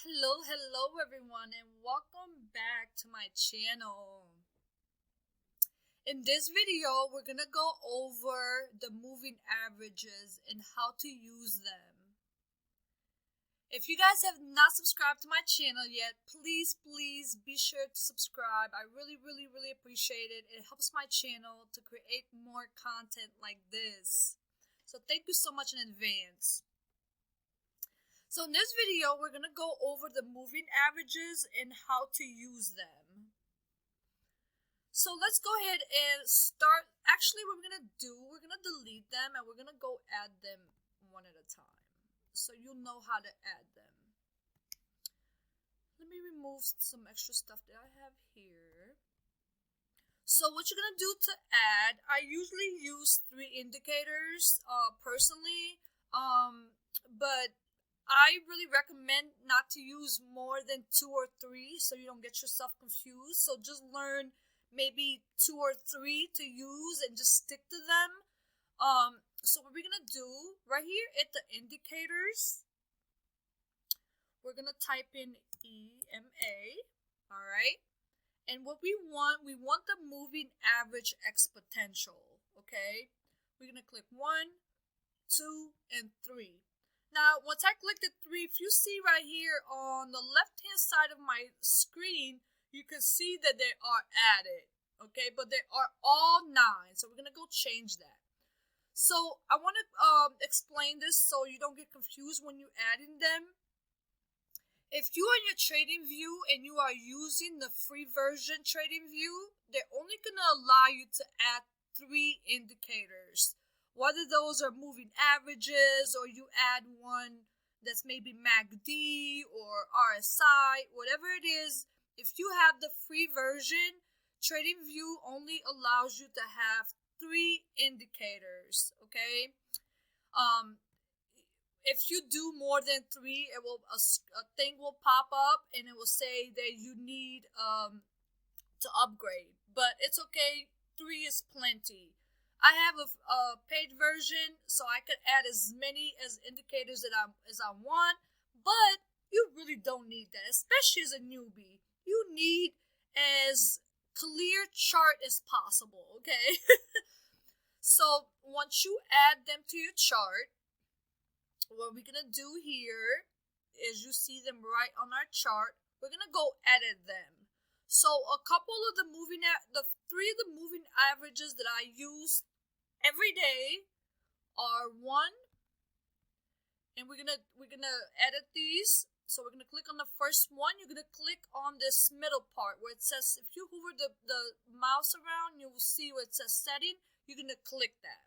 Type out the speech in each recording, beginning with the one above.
Hello everyone, and welcome back to my channel. In this video, we're gonna go over the moving averages and how to use them. If you guys have not subscribed to my channel yet, please be sure to subscribe. I really appreciate it. It helps my channel to create more content like this. So thank you so much in advance. So in this video, we're going to go over the moving averages and how to use them. So let's go ahead and start. Actually, what we're going to do, we're going to delete them and we're going to go add them one at a time. So you'll know how to add them. Let me remove some extra stuff that I have here. So what you're going to do to add, I usually use 3 indicators personally, but I really recommend not to use more than 2 or 3 so you don't get yourself confused. So just learn maybe 2 or 3 to use and just stick to them. So what we're going to do right here at the indicators, we're going to type in EMA, all right? And what we want the moving average exponential, okay? We're going to click 1, 2, and 3. Now, once I click the 3, if you see right here on the left-hand side of my screen, you can see that they are added, okay? But they are all 9, so we're going to go change that. So I want to explain this so you don't get confused when you're adding them. If you are in your trading view and you are using the free version trading view, they're only going to allow you to add 3 indicators. Whether those are moving averages or you add one that's maybe MACD or RSI, whatever it is, if you have the free version, TradingView only allows you to have 3 indicators, okay? If you do more than 3, it will a thing will pop up and it will say that you need to upgrade. But it's okay, 3 is plenty. I have a paid version, so I could add as many as indicators as I want, but you really don't need that, especially as a newbie. You need as clear chart as possible, okay? So once you add them to your chart, what we're gonna do here is you see them right on our chart. We're gonna go edit them. So a couple of the 3 of the moving averages that I use every day are 1, and we're gonna edit these. So we're gonna click on the first one. You're gonna click on this middle part where it says, if you hover the mouse around, you will see where it says setting. You're gonna click that,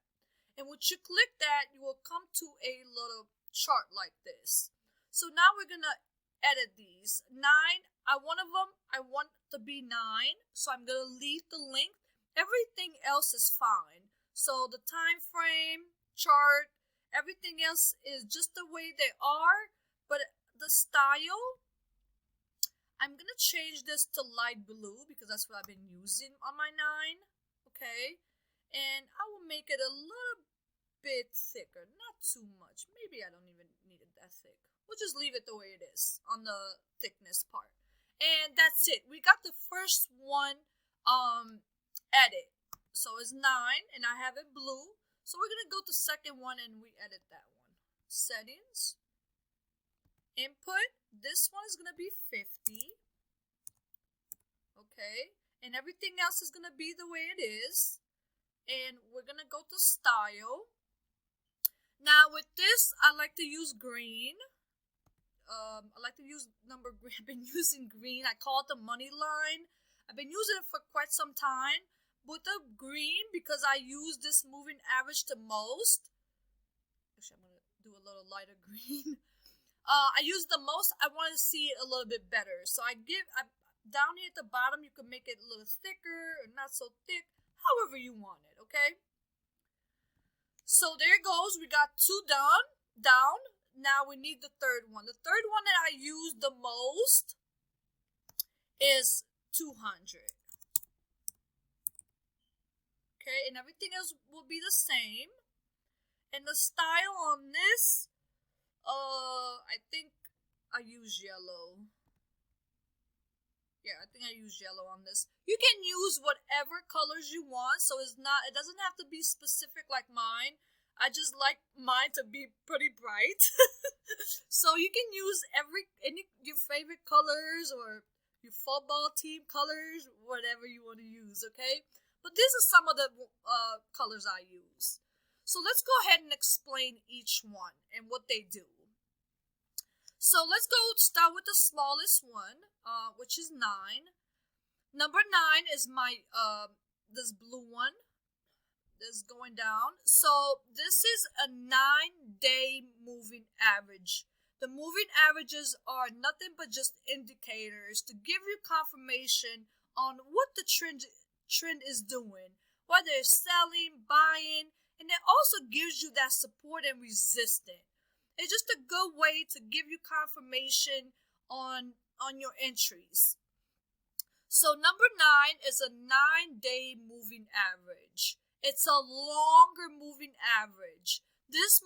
and once you click that, you will come to a little chart like this. So now we're gonna edit these. 9, one of them I want to be 9, so I'm gonna leave the length. Everything else is fine. So the time frame, chart, everything else is just the way they are, but the style, I'm gonna change this to light blue because that's what I've been using on my 9, okay? And I will make it a little bit thicker, not too much. Maybe I don't even need it that thick. We'll just leave it the way it is on the thickness part. And that's it. We got the first one edit. So it's 9 and I have it blue. So we're gonna go to second one and we edit that one. Settings. Input. This one is gonna be 50. Okay. And everything else is gonna be the way it is. And we're gonna go to style. Now with this, I like to use green. I like to use number green. I've been using green. I call it the money line. I've been using it for quite some time. With the green, because I use this moving average the most. Actually, I'm gonna do a little lighter green. I use the most. I want to see it a little bit better. So down here at the bottom, you can make it a little thicker or not so thick, however you want it, okay? So there it goes. We got 2 down. Now we need the third one. The third one that I use the most is 200. Okay, and everything else will be the same. And the style on this, I think I use yellow. Yeah, I think I use yellow on this. You can use whatever colors you want, so it doesn't have to be specific like mine. I just like mine to be pretty bright. So you can use any your favorite colors or your football team colors, whatever you want to use, okay? But these are some of the colors I use. So let's go ahead and explain each one and what they do. So let's go start with the smallest one, which is 9. Number 9 is my this blue one that's going down. So this is a 9-day moving average. The moving averages are nothing but just indicators to give you confirmation on what the trend is doing, whether it's selling, buying, and it also gives you that support and resistance. It's just a good way to give you confirmation on your entries. So number 9 is a 9-day moving average. It's a longer moving average. This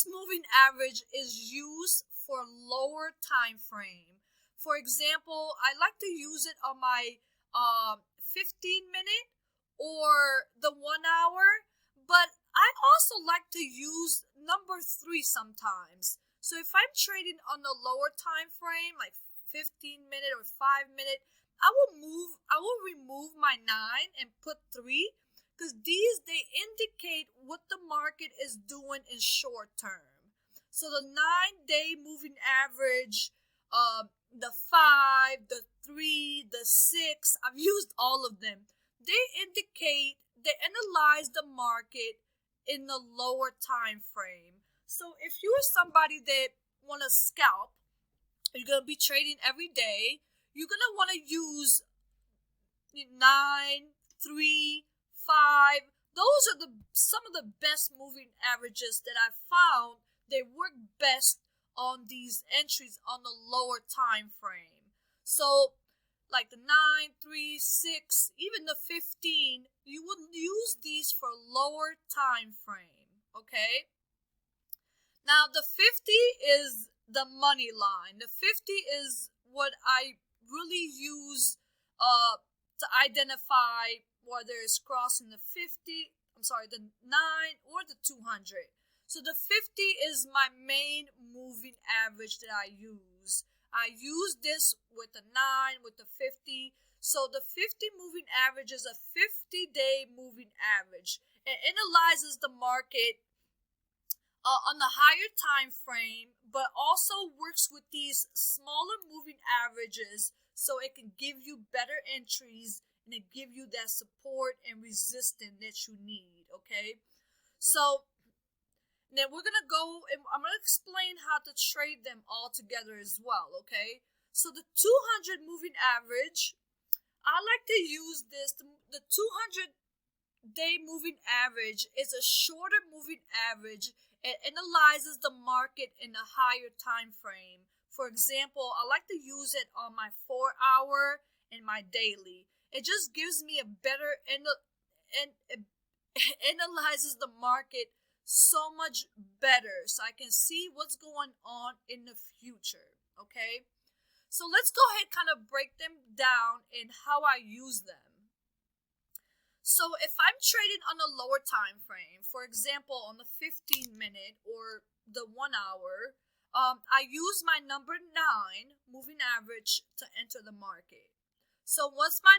moving average is used for lower time frame. For example, I like to use it on my 15-minute or the 1 hour, but I also like to use number 3 sometimes. So if I'm trading on the lower time frame, like 15-minute or 5-minute, I will remove my 9 and put 3, because they indicate what the market is doing in short term. So the 9-day moving average, the 5, the 3, the 6, I've used all of them. They analyze the market in the lower time frame. So if you're somebody that want to scalp, you're going to be trading every day, you're going to want to use 9, 3, 5. Those are some of the best moving averages that I've found. They work best on these entries on the lower time frame. So like the 9, 3, 6, even the 15, you would use these for lower time frame, okay? Now the 50 is the money line. The 50 is what I really use to identify whether it's crossing the 9 or the 200. So the 50 is my main moving average that I use. I use this with the 9, with the 50. So the 50 moving average is a 50-day moving average. It analyzes the market on the higher time frame, but also works with these smaller moving averages so it can give you better entries and it give you that support and resistance that you need, okay? So then we're going to go and I'm going to explain how to trade them all together as well, okay? So the 200 moving average, I like to use this. The 200-day moving average is a shorter moving average. It analyzes the market in a higher time frame. For example, I like to use it on my 4-hour and my daily. It just gives me a better and it analyzes the market so much better, so I can see what's going on in the future, okay? So let's go ahead and kind of break them down and how I use them. So if I'm trading on a lower time frame, for example, on the 15-minute or the 1 hour, I use my number 9 moving average to enter the market. So once my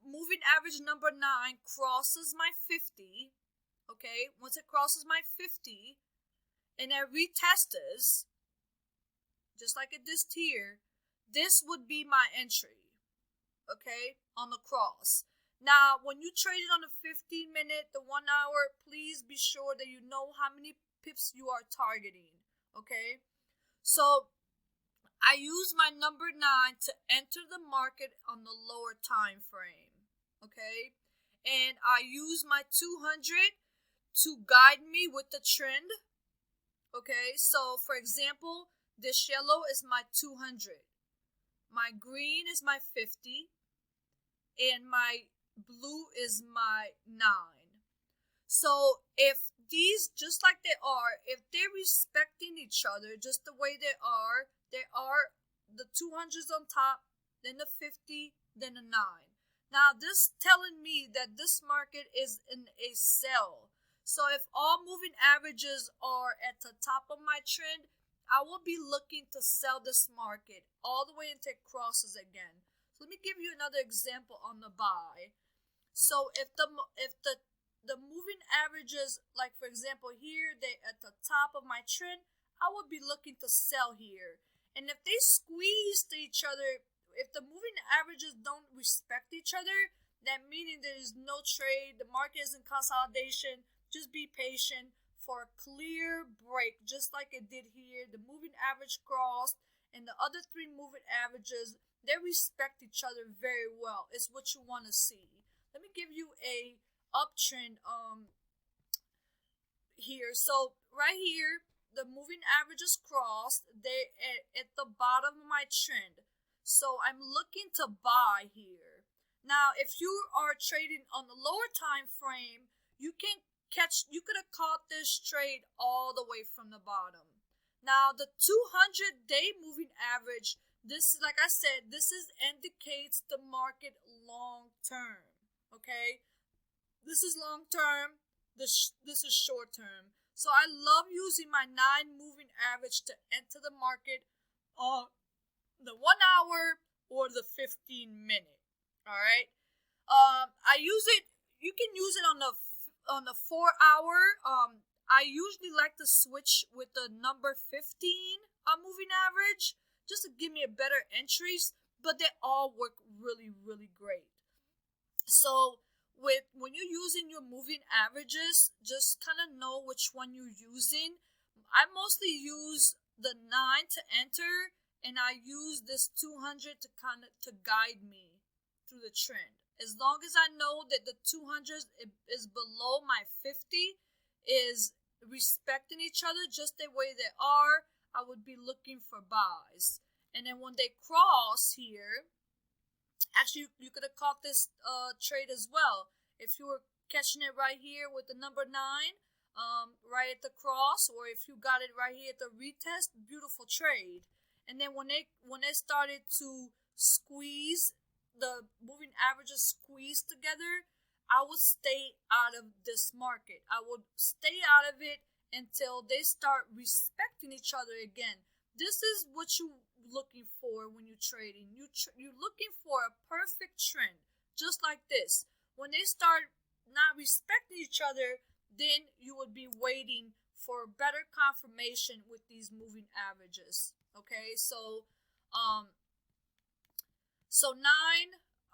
moving average number 9 crosses my 50, okay, once it crosses my 50 and it retests, just like it did here, this would be my entry, okay, on the cross. Now, when you trade it on the 15-minute, the 1 hour, please be sure that you know how many pips you are targeting, okay? So I use my number 9 to enter the market on the lower time frame, okay? And I use my 200 to guide me with the trend, okay? So, for example, this yellow is my 200. My green is my 50. And my blue is my 9. So, if these, just like they are, if they're respecting each other just the way they are the 200s on top, then the 50, then the 9. Now, this telling me that this market is in a sell. So if all moving averages are at the top of my trend, I will be looking to sell this market all the way until it crosses again. So let me give you another example on the buy. So if the moving averages, like for example here, they at the top of my trend, I would be looking to sell here. And if they squeeze to each other, if the moving averages don't respect each other, that meaning there is no trade, the market is in consolidation. Just be patient for a clear break, just like it did here. The moving average crossed, and the other 3 moving averages, they respect each other very well. It's what you want to see. Let me give you a uptrend here. So right here, the moving averages crossed. They at the bottom of my trend. So I'm looking to buy here. Now, if you are trading on the lower time frame, you could have caught this trade all the way from the bottom. Now, the 200-day moving average, this, like I said, this indicates the market long term. Okay, this is long term. This is short term. So I love using my 9 moving average to enter the market on the 1 hour or the 15-minute. All right. I use it. You can use it on the 4 hour. I usually like to switch with the number 15 moving average just to give me a better entries. But they all work really, really great. So when you're using your moving averages, just kind of know which one you're using. I mostly use the 9 to enter, and I use this 200 to guide me through the trend. As long as I know that the 200 is below my 50, is respecting each other just the way they are, I would be looking for buys. And then when they cross here, actually you could have caught this trade as well. If you were catching it right here with the number 9, right at the cross, or if you got it right here at the retest, beautiful trade. And then when they started to squeeze, the moving averages squeeze together, I would stay out of this market. I would stay out of it until they start respecting each other again. This is what you're looking for when you're trading. You're looking for a perfect trend, just like this. When they start not respecting each other, then you would be waiting for better confirmation with these moving averages. Okay, so 9,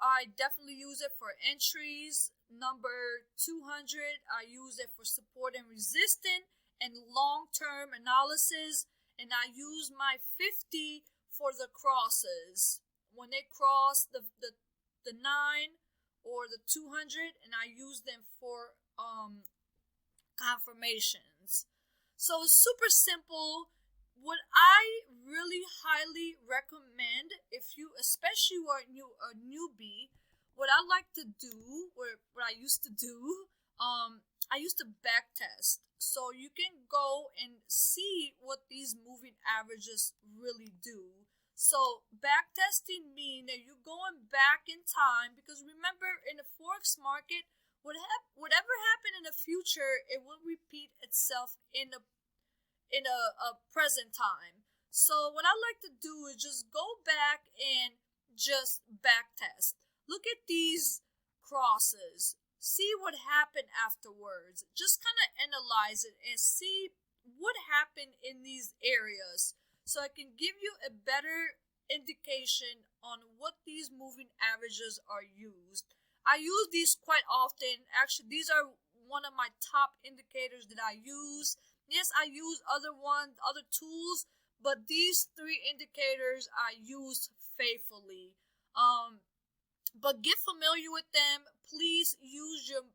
I definitely use it for entries. Number 200, I use it for support and resistance and long-term analysis. And I use my 50 for the crosses. When they cross the 9 or the 200, and I use them for confirmations. So it's super simple. What I really highly recommend, if you, especially are a newbie, what I like to do, or what I used to do, I used to back test. So you can go and see what these moving averages really do. So back testing means that you're going back in time, because remember, in the forex market, whatever happened in the future, it will repeat itself in a present time. So what I like to do is just go back and just back test. Look at these crosses. See what happened afterwards. Just kind of analyze it and see what happened in these areas, so I can give you a better indication on what these moving averages are used. I use these quite often. Actually, these are one of my top indicators that I use. Yes, I use other tools, but these 3 indicators I use faithfully. But get familiar with them. Please use your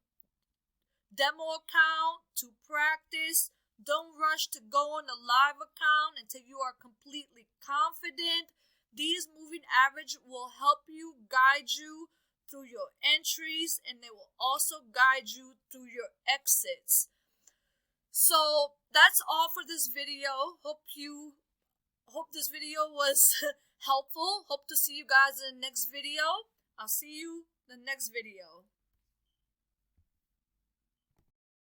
demo account to practice. Don't rush to go on the live account until you are completely confident. These moving average will help you, guide you through your entries, and they will also guide you through your exits. So that's all for this video. Hope this video was helpful. Hope to see you guys in the next video. I'll see you in the next video.